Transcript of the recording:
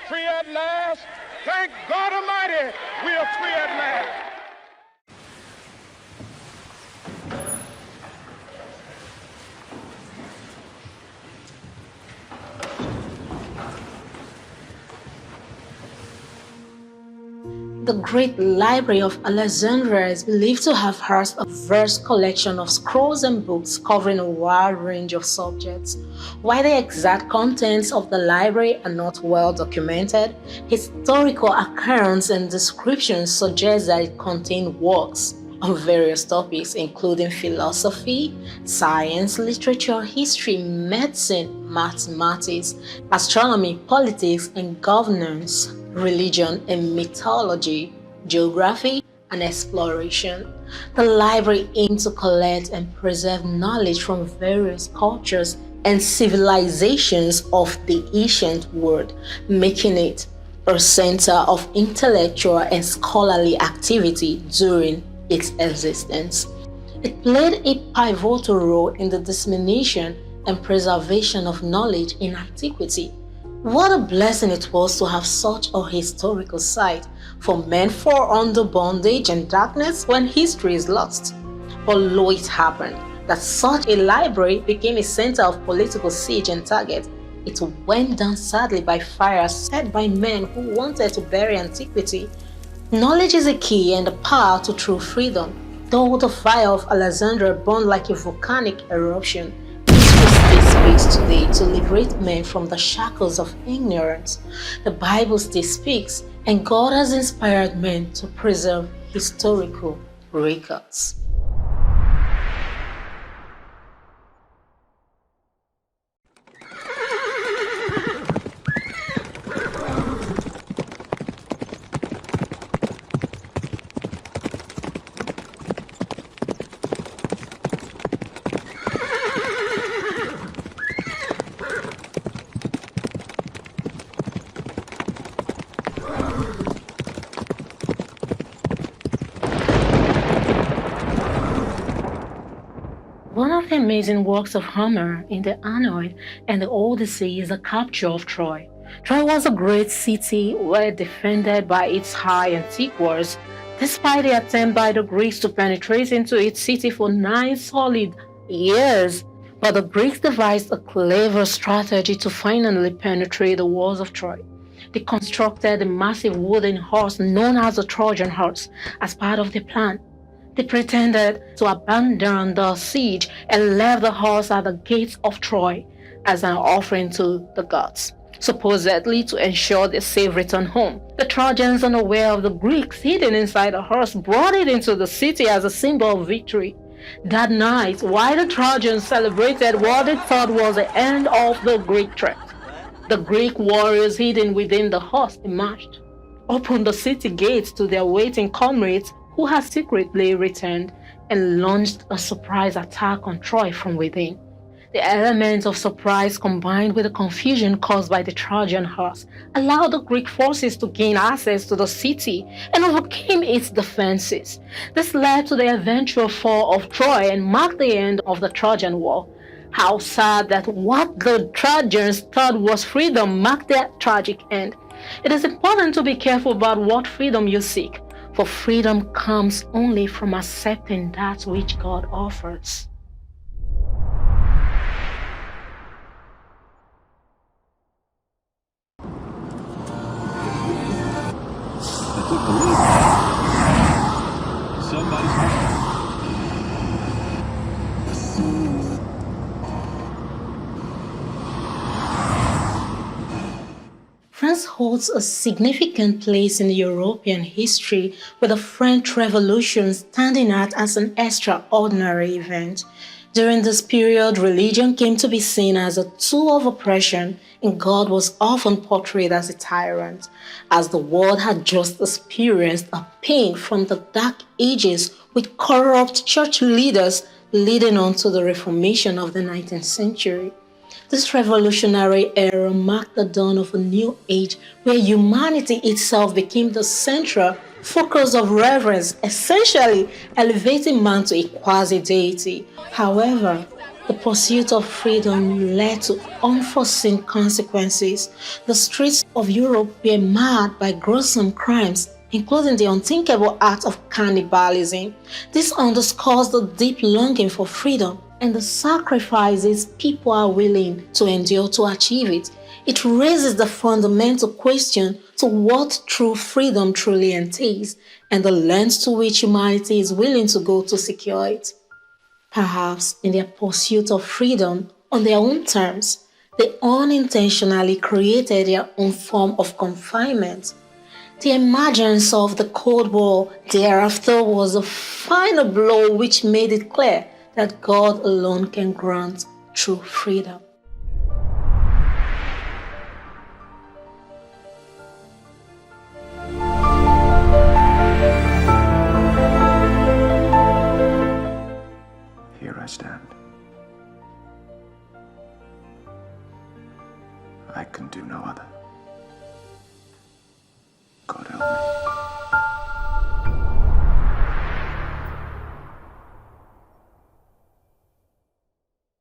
free at last. Thank God Almighty, we are free at last. The Great Library of Alexandria is believed to have housed a vast collection of scrolls and books covering a wide range of subjects. While the exact contents of the library are not well documented, historical accounts and descriptions suggest that it contained works on various topics including philosophy, science, literature, history, medicine, mathematics, astronomy, politics and governance, religion and mythology, geography, and exploration. The library aimed to collect and preserve knowledge from various cultures and civilizations of the ancient world, making it a center of intellectual and scholarly activity during its existence. It played a pivotal role in the dissemination and preservation of knowledge in antiquity. What a blessing it was to have such a historical site for men fall under bondage and darkness when history is lost. But lo, it happened that such a library became a center of political siege and target. It went down sadly by fire set by men who wanted to bury antiquity. Knowledge is a key and the power to true freedom. Though the fire of Alexandria burned like a volcanic eruption, history still speaks today to liberate men from the shackles of ignorance. The Bible still speaks, and God has inspired men to preserve historical records. One of the amazing works of Homer in the Aeneid and the Odyssey is the capture of Troy. Troy was a great city well defended by its high antique walls, despite the attempt by the Greeks to penetrate into its city for 9 solid years. But the Greeks devised a clever strategy to finally penetrate the walls of Troy. They constructed a massive wooden horse known as the Trojan horse as part of the plan. They pretended to abandon the siege and left the horse at the gates of Troy as an offering to the gods, supposedly to ensure their safe return home. The Trojans, unaware of the Greeks hidden inside the horse, brought it into the city as a symbol of victory. That night, while the Trojans celebrated what they thought was the end of the Greek threat, the Greek warriors hidden within the horse emerged, opened the city gates to their waiting comrades who had secretly returned, and launched a surprise attack on Troy from within. The element of surprise combined with the confusion caused by the Trojan horse allowed the Greek forces to gain access to the city and overcame its defenses. This led to the eventual fall of Troy and marked the end of the Trojan War. How sad that what the Trojans thought was freedom marked their tragic end. It is important to be careful about what freedom you seek, for freedom comes only from accepting that which God offers. I took the lead. Somebody's home. France holds a significant place in European history, with the French Revolution standing out as an extraordinary event. During this period, religion came to be seen as a tool of oppression, and God was often portrayed as a tyrant, as the world had just experienced a pain from the Dark Ages with corrupt church leaders leading on to the Reformation of the 19th century. This revolutionary era marked the dawn of a new age where humanity itself became the central focus of reverence, essentially elevating man to a quasi-deity. However, The pursuit of freedom led to unforeseen consequences. The streets of Europe were marred by gruesome crimes, including the unthinkable act of cannibalism. This underscores the deep longing for freedom and the sacrifices people are willing to endure to achieve it. It raises the fundamental question to what true freedom truly entails and the lengths to which humanity is willing to go to secure it. Perhaps in their pursuit of freedom on their own terms, they unintentionally created their own form of confinement. The emergence of the Cold War thereafter was a final blow which made it clear that God alone can grant true freedom. Here I stand. I can do no other.